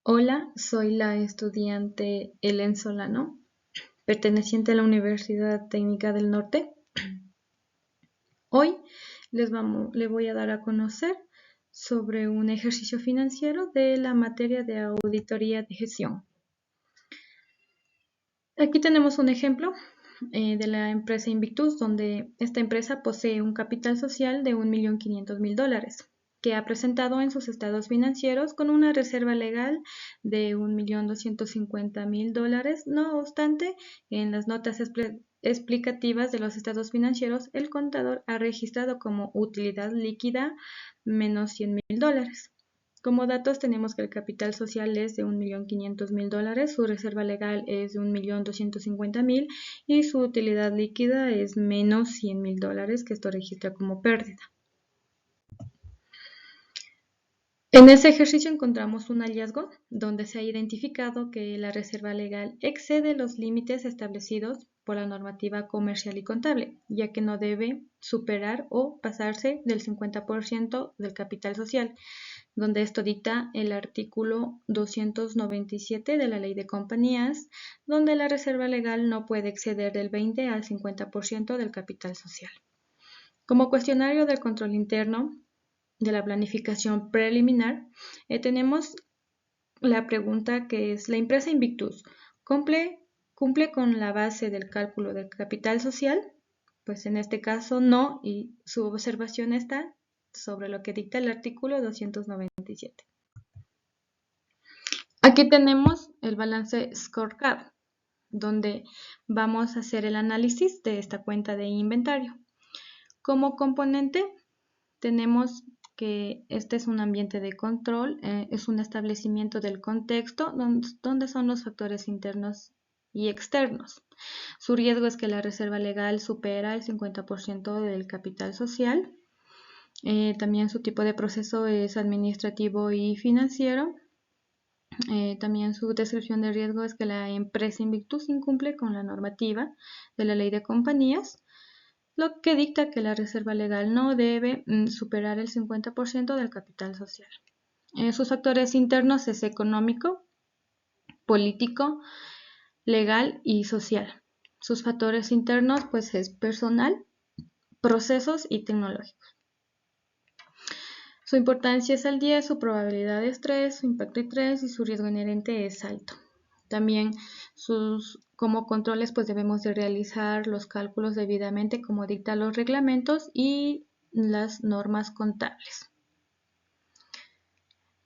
Hola, soy la estudiante Helen Solano, perteneciente a la Universidad Técnica del Norte. Hoy le voy a dar a conocer sobre un ejercicio financiero de la materia de auditoría de gestión. Aquí tenemos un ejemplo de la empresa Invictus, donde esta empresa posee un capital social de $1.500.000, que ha presentado en sus estados financieros con una reserva legal de $1.250.000. No obstante, en las notas explicativas de los estados financieros, el contador ha registrado como utilidad líquida menos $100.000. Como datos tenemos que el capital social es de $1.500.000, su reserva legal es de $1.250.000 y su utilidad líquida es menos $100.000, que esto registra como pérdida. En ese ejercicio encontramos un hallazgo donde se ha identificado que la reserva legal excede los límites establecidos por la normativa comercial y contable, ya que no debe superar o pasarse del 50% del capital social, donde esto dicta el artículo 297 de la Ley de Compañías, donde la reserva legal no puede exceder del 20 al 50% del capital social. Como cuestionario del control interno de la planificación preliminar, tenemos la pregunta que es: ¿la empresa Invictus cumple con la base del cálculo del capital social? Pues en este caso no, y su observación está sobre lo que dicta el artículo 297. Aquí tenemos el balance scorecard, donde vamos a hacer el análisis de esta cuenta de inventario. Como componente tenemos que este es un ambiente de control, es un establecimiento del contexto donde son los factores internos y externos. Su riesgo es que la reserva legal supera el 50% del capital social. También su tipo de proceso es administrativo y financiero. También su descripción de riesgo es que la empresa Invictus incumple con la normativa de la Ley de Compañías, lo que dicta que la reserva legal no debe superar el 50% del capital social. Sus factores internos es económico, político, legal y social. Sus factores internos pues es personal, procesos y tecnológicos. Su importancia es al 10, su probabilidad es 3, su impacto es 3 y su riesgo inherente es alto. También como controles pues debemos de realizar los cálculos debidamente como dictan los reglamentos y las normas contables.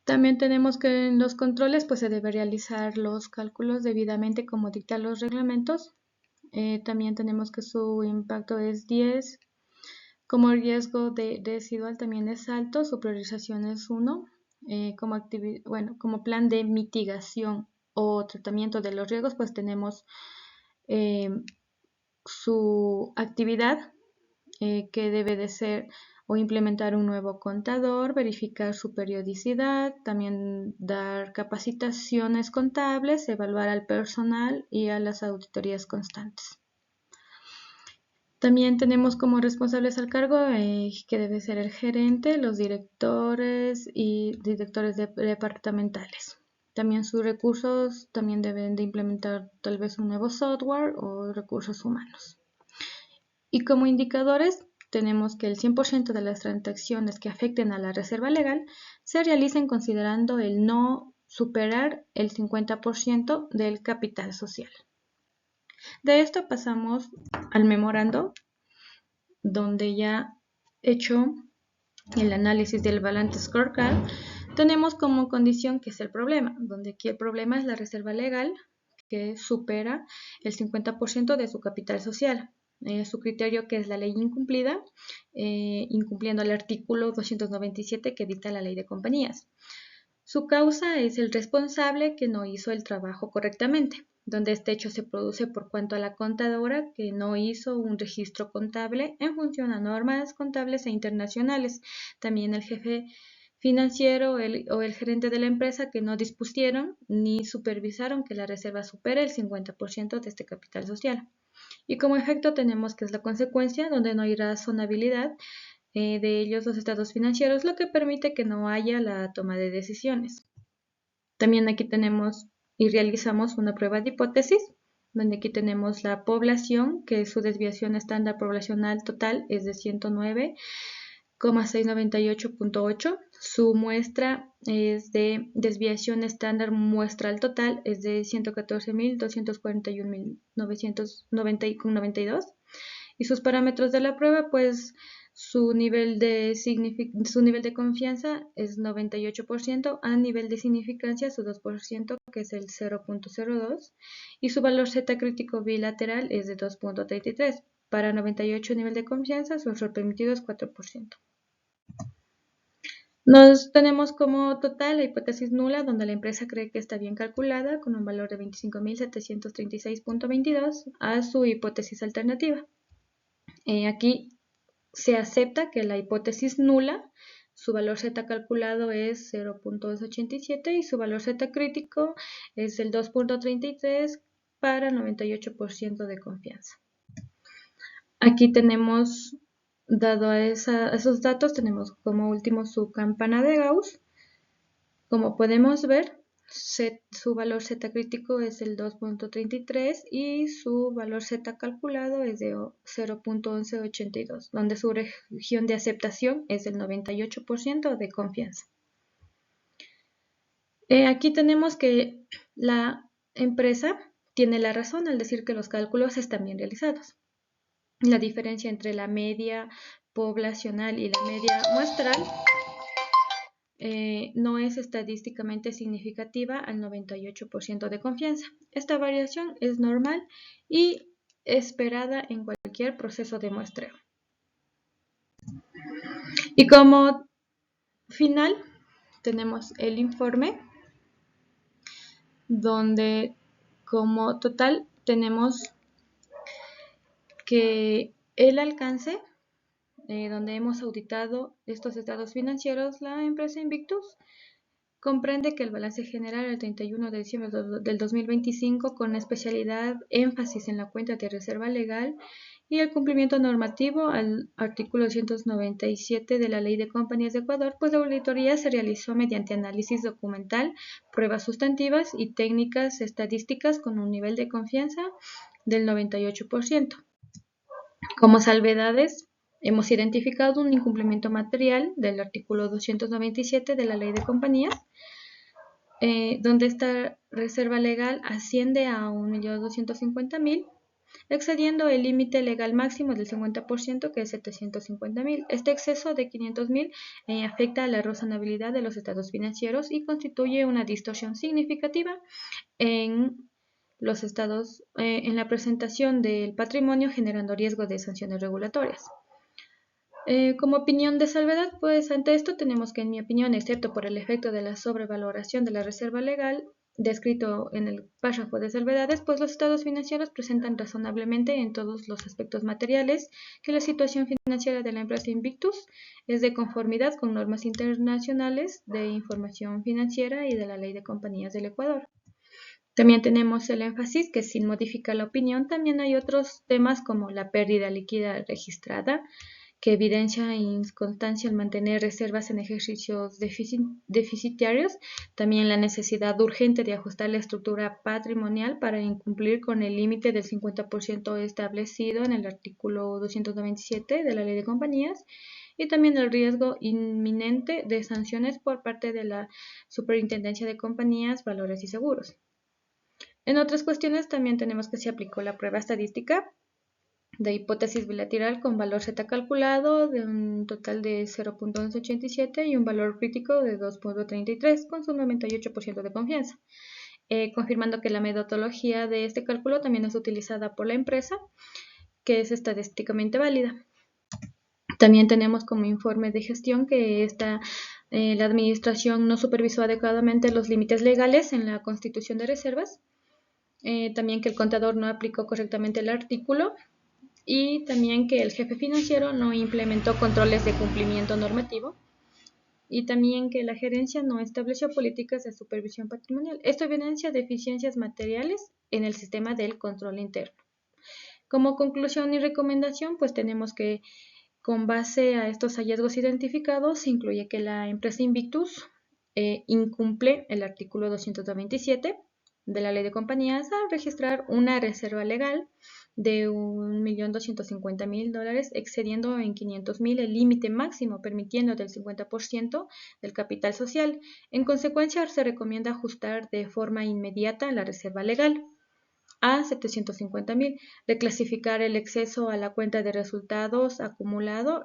También tenemos que en los controles pues se debe realizar los cálculos debidamente como dictan los reglamentos. También tenemos que su impacto es 10. Como el riesgo residual también es alto, su priorización es 1. Como plan de mitigación o tratamiento de los riesgos, pues tenemos su actividad que debe de ser o implementar un nuevo contador, verificar su periodicidad, también dar capacitaciones contables, evaluar al personal y a las auditorías constantes. También tenemos como responsables al cargo que debe ser el gerente, los directores y directores departamentales. También sus recursos también deben de implementar tal vez un nuevo software o recursos humanos. Y como indicadores tenemos que el 100% de las transacciones que afecten a la reserva legal se realicen considerando el no superar el 50% del capital social. De esto pasamos al memorando, donde ya hecho el análisis del balance scorecard, tenemos como condición que es el problema, donde aquí el problema es la reserva legal que supera el 50% de su capital social. Su criterio que es la ley incumplida, incumpliendo el artículo 297 que dicta la Ley de Compañías. Su causa es el responsable que no hizo el trabajo correctamente, donde este hecho se produce por cuanto a la contadora que no hizo un registro contable en función a normas contables e internacionales. También el jefe financiero o el gerente de la empresa que no dispusieron ni supervisaron que la reserva supere el 50% de este capital social. Y como efecto tenemos que es la consecuencia donde no hay razonabilidad de ellos los estados financieros, lo que permite que no haya la toma de decisiones. También aquí tenemos y realizamos una prueba de hipótesis, donde aquí tenemos la población, que su desviación estándar poblacional total es de 109,698.8. Su muestra es de desviación estándar muestral total es de 114.241.992. Y sus parámetros de la prueba, pues su nivel de confianza es 98%, a nivel de significancia su 2%, que es el 0.02, y su valor Z crítico bilateral es de 2.33. Para 98 nivel de confianza, su error permitido es 4%. Nos tenemos como total la hipótesis nula, donde la empresa cree que está bien calculada, con un valor de 25.736.22, a su hipótesis alternativa. Aquí se acepta que la hipótesis nula, su valor Z calculado es 0.287 y su valor Z crítico es el 2.33 para 98% de confianza. Aquí tenemos, dado a esos datos, tenemos como último su campana de Gauss. Como podemos ver, su valor Z crítico es el 2.33 y su valor Z calculado es de 0.1182, donde su región de aceptación es el 98% de confianza. Aquí tenemos que la empresa tiene la razón al decir que los cálculos están bien realizados. La diferencia entre la media poblacional y la media muestral no es estadísticamente significativa al 98% de confianza. Esta variación es normal y esperada en cualquier proceso de muestreo. Y como final tenemos el informe, donde como total tenemos que el alcance, donde hemos auditado estos estados financieros, la empresa Invictus comprende que el balance general el 31 de diciembre del 2025, con especialidad énfasis en la cuenta de reserva legal y el cumplimiento normativo al artículo 297 de la Ley de Compañías de Ecuador, pues la auditoría se realizó mediante análisis documental, pruebas sustantivas y técnicas estadísticas con un nivel de confianza del 98%. Como salvedades, hemos identificado un incumplimiento material del artículo 297 de la Ley de Compañías, donde esta reserva legal asciende a 1.250.000, excediendo el límite legal máximo del 50%, que es 750.000. Este exceso de 500.000 afecta a la razonabilidad de los estados financieros y constituye una distorsión significativa en los estados, en la presentación del patrimonio, generando riesgo de sanciones regulatorias. Como opinión de salvedad, pues ante esto tenemos que, en mi opinión, excepto por el efecto de la sobrevaloración de la reserva legal descrito en el párrafo de salvedades, pues los estados financieros presentan razonablemente en todos los aspectos materiales que la situación financiera de la empresa Invictus es de conformidad con normas internacionales de información financiera y de la Ley de Compañías del Ecuador. También tenemos el énfasis que, sin modificar la opinión, también hay otros temas como la pérdida líquida registrada, que evidencia inconstancia al mantener reservas en ejercicios deficitarios, también la necesidad urgente de ajustar la estructura patrimonial para incumplir con el límite del 50% establecido en el artículo 297 de la Ley de Compañías, y también el riesgo inminente de sanciones por parte de la Superintendencia de Compañías, Valores y Seguros. En otras cuestiones también tenemos que se aplicó la prueba estadística de hipótesis bilateral con valor Z calculado de un total de 0.1187 y un valor crítico de 2.33 con su 98% de confianza, confirmando que la metodología de este cálculo también es utilizada por la empresa, que es estadísticamente válida. También tenemos como informe de gestión que la administración no supervisó adecuadamente los límites legales en la constitución de reservas, también que el contador no aplicó correctamente el artículo, y también que el jefe financiero no implementó controles de cumplimiento normativo, y también que la gerencia no estableció políticas de supervisión patrimonial. Esto evidencia deficiencias materiales en el sistema del control interno. Como conclusión y recomendación, pues tenemos que, con base a estos hallazgos identificados, se incluye que la empresa Invictus incumple el artículo 297 de la Ley de Compañías al registrar una reserva legal de $1.250.000, excediendo en $500.000 el límite máximo, permitiendo del 50% del capital social. En consecuencia, se recomienda ajustar de forma inmediata la reserva legal a $750.000, reclasificar el exceso a la cuenta de resultados acumulado,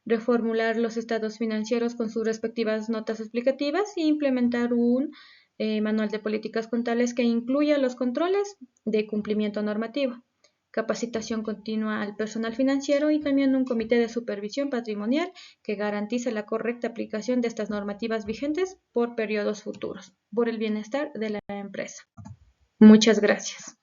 reformular los estados financieros con sus respectivas notas explicativas e implementar un manual de políticas contables que incluya los controles de cumplimiento normativo, capacitación continua al personal financiero y también un comité de supervisión patrimonial que garantice la correcta aplicación de estas normativas vigentes por periodos futuros, por el bienestar de la empresa. Muchas gracias.